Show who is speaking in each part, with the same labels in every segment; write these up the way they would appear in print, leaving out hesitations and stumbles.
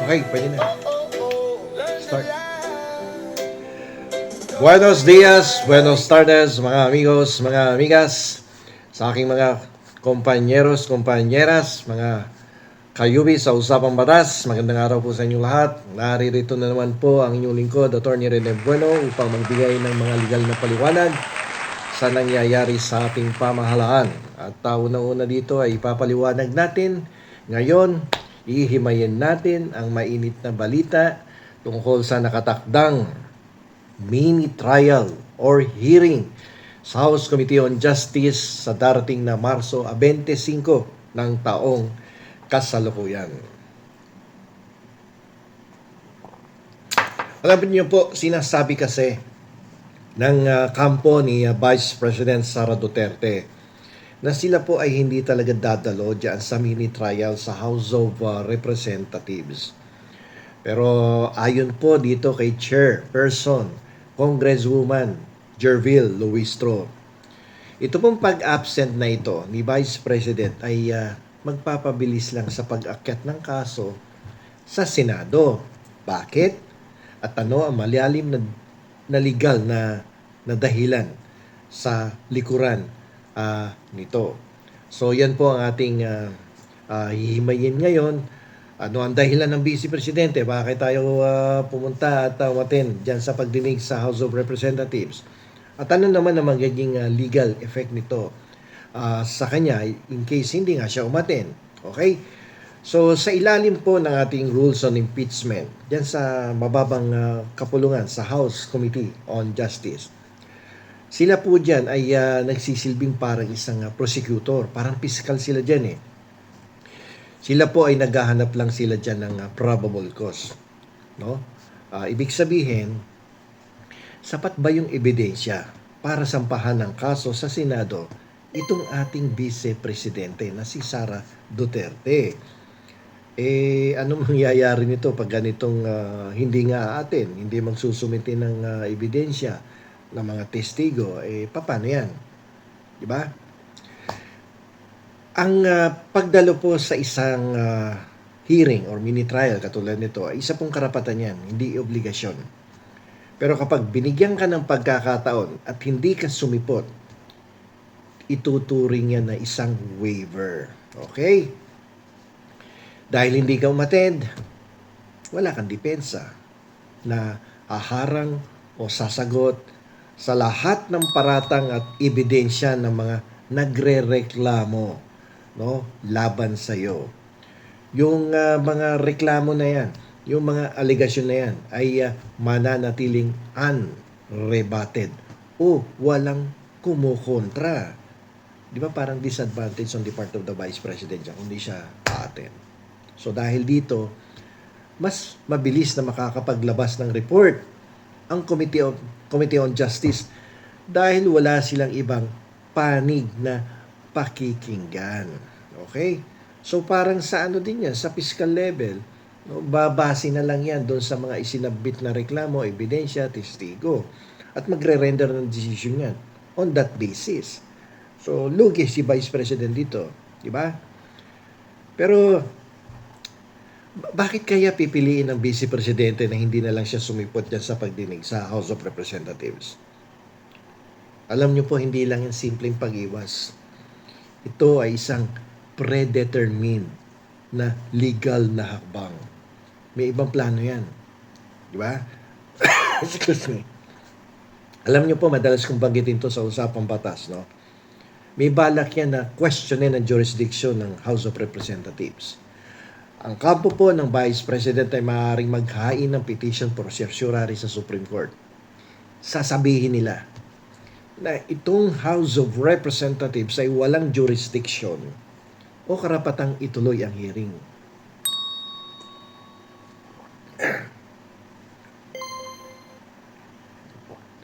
Speaker 1: Okay, pwede na. Start. Buenos dias, buenos tardes, mga amigos, mga amigas, sa aking mga kompanyeros, kompanyeras, mga kayubi sa Usapang Batas. Magandang araw po sa inyong lahat. Naririto na naman po ang inyong lingkod, Atty. Rene Bueno, upang magbigay ng mga legal na paliwanag sa nangyayari sa ating pamahalaan. At una-una dito ay ipapaliwanag natin ngayon, ihimayin natin ang mainit na balita tungkol sa nakatakdang mini trial or hearing sa House Committee on Justice sa darating na Marso 25 ng taong kasalukuyan. Alam niyo po, sinasabi kasi ng kampo ni Vice President Sara Duterte na sila po ay hindi talaga dadalo dyan sa mini trial sa House of Representatives. Pero ayon po dito kay Chairperson Congresswoman Jervil Luistro, ito pong pag-absent na ito ni Vice President ay magpapabilis lang sa pag-akyat ng kaso sa Senado. Bakit? At ano ang malalim na legal na dahilan sa likuran nito? So yan po ang ating hihimayin ngayon. Ano ang dahilan ng Vice Presidente? Bakit tayo pumunta at umattend dyan sa pagdinig sa House of Representatives? At ano naman ang magiging legal effect nito sa kanya in case hindi nga siya umattend? Okay? So sa ilalim po ng ating rules on impeachment, dyan sa mababang kapulungan sa House Committee on Justice, sila po dyan ay nagsisilbing parang isang prosecutor, parang fiscal sila dyan eh. Sila po ay naghahanap lang sila dyan ng probable cause. No? Ibig sabihin, sapat ba yung ebidensya para sampahan ng kaso sa Senado itong ating Vice Presidente na si Sara Duterte? Ano mangyayari nito pag ganitong hindi nga atin, hindi magsusumite ng ebidensya ng mga testigo? Paano yan? Diba? Ang pagdalo po sa isang hearing or mini trial katulad nito ay isa pong karapatan yan, hindi obligasyon. Pero kapag binigyan ka ng pagkakataon at hindi ka sumipot, ituturing yan na isang waiver. Okay? Dahil hindi ka umattend, wala kang depensa na haharang o sasagot sa lahat ng paratang at ebidensya ng mga nagre-reklamo, no, laban sa iyo. Yung mga reklamo na yan, yung mga allegation na yan ay mananatiling unrebutted o walang kumukontra. Di ba parang disadvantage on the part of the Vice President kung hindi siya aaten. So dahil dito, mas mabilis na makakapaglabas ng report ang Committee on Justice dahil wala silang ibang panig na pakikinggan. Okay? So parang sa ano din yan, sa fiscal level, no, babase na lang yan doon sa mga isinabit na reklamo, ebidensya, testigo. At magre-render ng decision yan on that basis. So lugi si Vice President dito. Di ba? Pero bakit kaya pipiliin ng Vice Presidente na hindi na lang siya sumipot dyan sa pagdinig sa House of Representatives? Alam nyo po, hindi lang yan simpleng pag-iwas. Ito ay isang predetermined na legal na hakbang. May ibang plano yan. Di ba? Excuse me. Alam niyo po, madalas kong banggitin to sa Usapang Batas, no? May balak yan na questionin ang jurisdiction ng House of Representatives. Ang kampo po ng Vice President ay maaaring maghain ng petition for certiorari sa Supreme Court. Sasabihin nila na itong House of Representatives ay walang jurisdiction o karapatang ituloy ang hearing.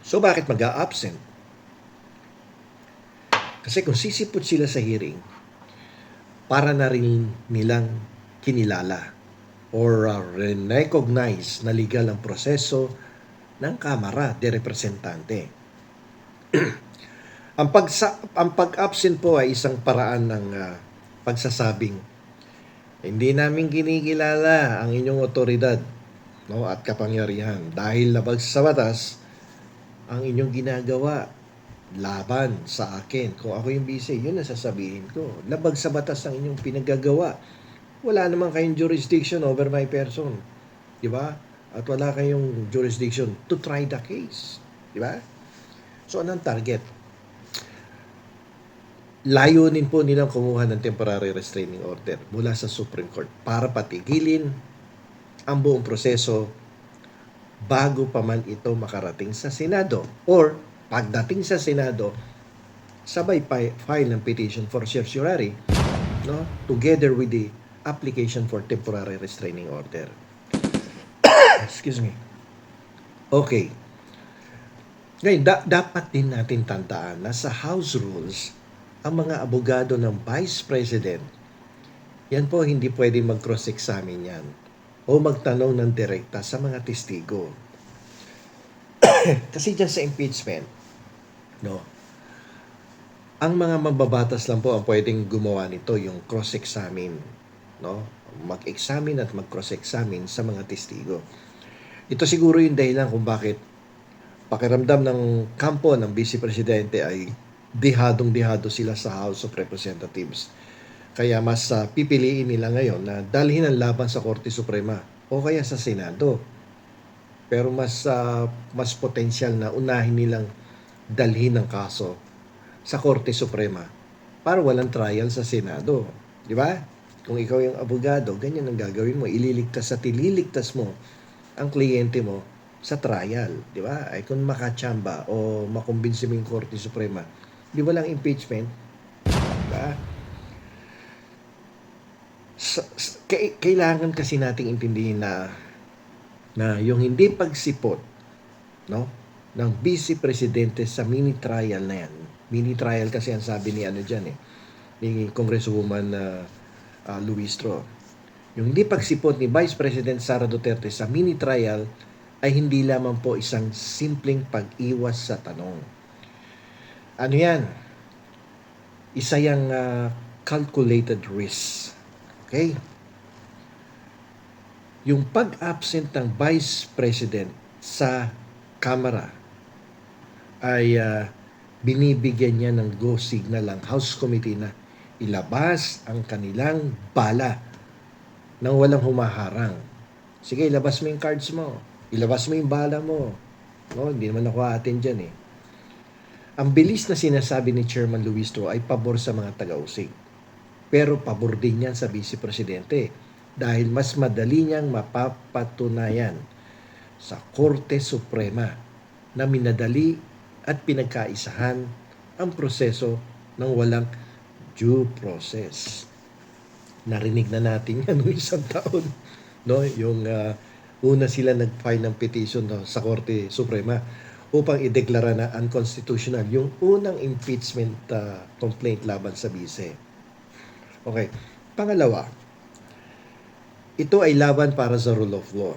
Speaker 1: So bakit mag-a-absent? Kasi kung sisipot sila sa hearing, para na rin nilang kinilala or recognize na legal ang proseso ng Kamara de Representante. Ang pag-absent po ay isang paraan ng pagsasabing Hindi namin kinikilala ang inyong otoridad, no, at kapangyarihan dahil labag sa batas ang inyong ginagawa laban sa akin. Kung ako yung vice, yun ang sasabihin ko. Labag sa batas ang inyong pinagagawa. Wala naman kayong jurisdiction over my person. Di ba? At wala kayong jurisdiction to try the case. Di ba? So, anong target? Layunin po nilang kumuha ng temporary restraining order mula sa Supreme Court para patigilin ang buong proseso bago pa man ito makarating sa Senado. Or, pagdating sa Senado, sabay file ng petition for certiorari, no, together with the application for temporary restraining order. Excuse me. Okay. Ngayon, dapat din natin tandaan na sa House Rules, ang mga abogado ng Vice President, yan po hindi pwede mag-cross-examine yan o magtanong ng direkta sa mga testigo. Kasi dyan sa impeachment, no, ang mga mababatas lang po ang pwedeng gumawa nito, yung cross-examine, no? Mag-examine at mag-cross-examine sa mga testigo. Ito siguro yung dahilan kung bakit pakiramdam ng kampo ng Vice Presidente ay dihadong-dihado sila sa House of Representatives. Kaya mas pipiliin nila ngayon na dalhin ang laban sa Korte Suprema o kaya sa Senado. Pero mas potensyal na unahin nilang dalhin ang kaso sa Korte Suprema para walang trial sa Senado. Di ba? Kung ikaw yung abogado, ganyan ang gagawin mo. Ililigtas mo ang kliyente mo sa trial. Di ba? Ay kung makachamba o makumbinsi mo yung Korte Suprema, di walang impeachment. Di ba? Kailangan kasi nating intindihin na yung hindi pagsipot, no, ng Vice Presidente sa mini trial na yan. Mini trial kasi ang sabi ni ni Congresswoman Luistro. Yung hindi pagsipot ni Vice President Sara Duterte sa mini trial ay hindi lamang po isang simpleng pag-iwas sa tanong. Ano yan? Isa yung calculated risk. Okay? Yung pag-absent ng Vice President sa Kamara ay binibigyan niya ng go signal ang House Committee na ilabas ang kanilang bala nang walang humaharang. Sige, ilabas mo yung cards mo. Ilabas mo yung bala mo. No, hindi naman ako atin dyan eh. Ang bilis na sinasabi ni Chairman Luistro ay pabor sa mga taga-usig. Pero pabor din yan sa Vice Presidente dahil mas madali niyang mapapatunayan sa Korte Suprema na minadali at pinagkaisahan ang proseso ng walang due process. Narinig na natin yan noong isang taon. No? Yung una sila nag-file ng petition sa Korte Suprema upang ideklara na unconstitutional yung unang impeachment complaint laban sa vice. Okay. Pangalawa, ito ay laban para sa rule of law.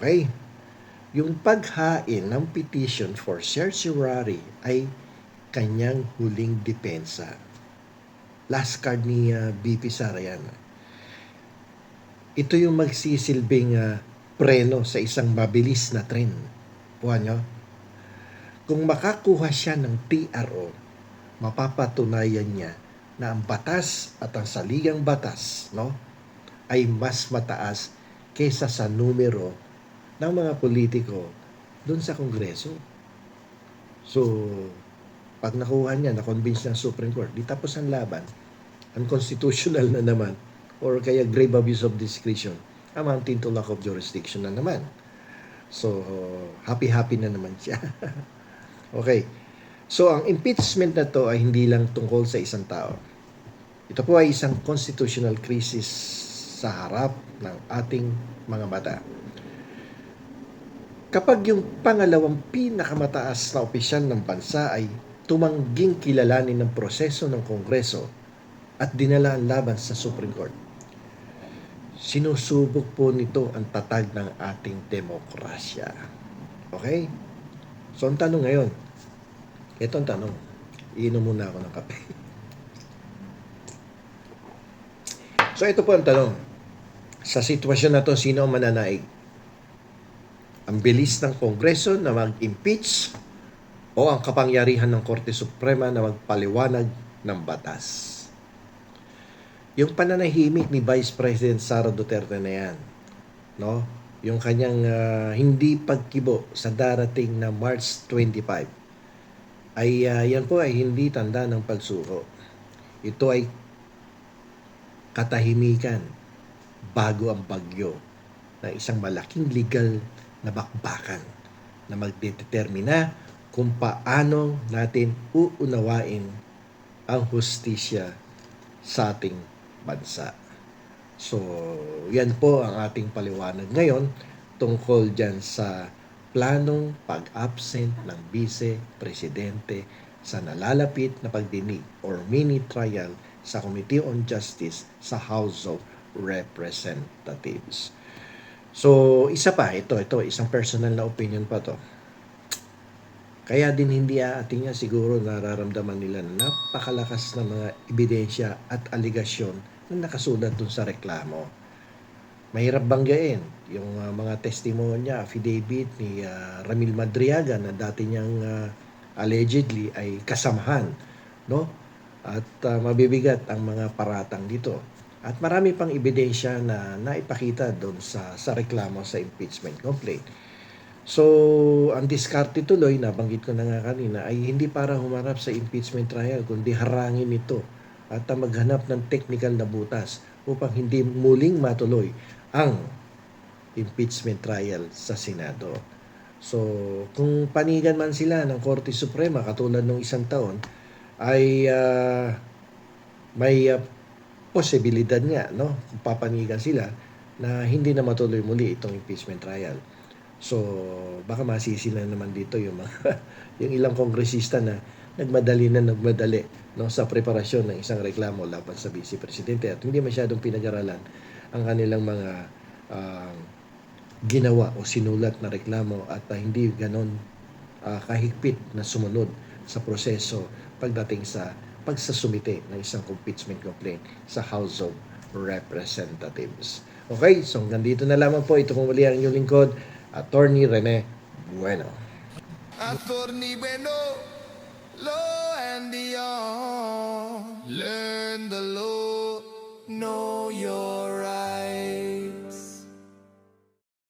Speaker 1: Okay? Yung paghain ng petition for certiorari ay kanyang huling depensa. Last card ni BP Sara yan. Ito yung magsisilbing preno sa isang mabilis na tren. Puha nyo? Kung makakuha siya ng TRO, mapapatunayan niya na ang batas at ang saligang batas, no, ay mas mataas kaysa sa numero ng mga politiko doon sa Kongreso. So, pag nakuha niya, na-convince ng Supreme Court, di tapos ang laban, unconstitutional na naman, or kaya grave abuse of discretion, amounting to lack of jurisdiction na naman. So, happy-happy na naman siya. Okay. So, ang impeachment na to ay hindi lang tungkol sa isang tao. Ito po ay isang constitutional crisis sa harap ng ating mga mata. Kapag yung pangalawang pinakamataas na opisyal ng bansa ay tumangging kilalanin ng proseso ng Kongreso at dinala ang laban sa Supreme Court, sinusubok po nito ang tatag ng ating demokrasya. Okay? So, ang tanong ngayon, ito ang tanong. Iinom muna ako ng kape. So, ito po ang tanong. Sa sitwasyon na to, sino ang mananaig? Ang bilis ng Kongreso na mag-impeach o ang kapangyarihan ng Korte Suprema na magpaliwanag ng batas? Yung pananahimik ni Vice President Sara Duterte na yan, no? Yung kanyang hindi pagkibo sa darating na March 25 ay yan po ay hindi tanda ng pagsuko. Ito ay katahimikan bago ang bagyo ng isang malaking legal na bakbakan na magdedetermina kung paano natin uunawain ang hustisya sa ating bansa. So, yan po ang ating paliwanag ngayon tungkol dyan sa planong pag-absent ng Vice Presidente sa nalalapit na pagdinig or mini trial sa Committee on Justice sa House of Representatives. So, isa pa, ito, isang personal na opinion pa to. Kaya din hindi aating niya siguro nararamdaman nila na napakalakas na mga ebidensya at aligasyon na nakasulat dun sa reklamo. Mahirap banggain yung mga testimonya, affidavit ni Ramil Madriaga na dati niyang allegedly ay kasamahan, no? At mabibigat ang mga paratang dito. At marami pang ebidensya na naipakita doon sa reklamo sa impeachment complaint. So, ang diskarte tuloy, nabanggit ko na nga kanina, ay hindi para humarap sa impeachment trial, kundi harangin ito at maghanap ng technical na butas upang hindi muling matuloy ang impeachment trial sa Senado. So, kung panigan man sila ng Korte Suprema katulad ng isang taon, ay may posibilidad nga, no? Kung papanigan sila na hindi na matuloy muli itong impeachment trial. So, baka masisi na naman dito yung mga yung ilang kongresista na nagmadali no, sa preparasyon ng isang reklamo laban sa Vice Presidente at hindi masyadong pinag-aralan ang kanilang mga ginawa o sinulat na reklamo at hindi ganon kahigpit na sumunod sa proseso pagdating sa pagsasumite ng isang impeachment complaint sa House of Representatives. Okay, so hanggang dito na lamang po. Ito kong muli ang inyong lingkod, Attorney Rene Bueno.
Speaker 2: Attorney Bueno, law and beyond. Learn the law, know your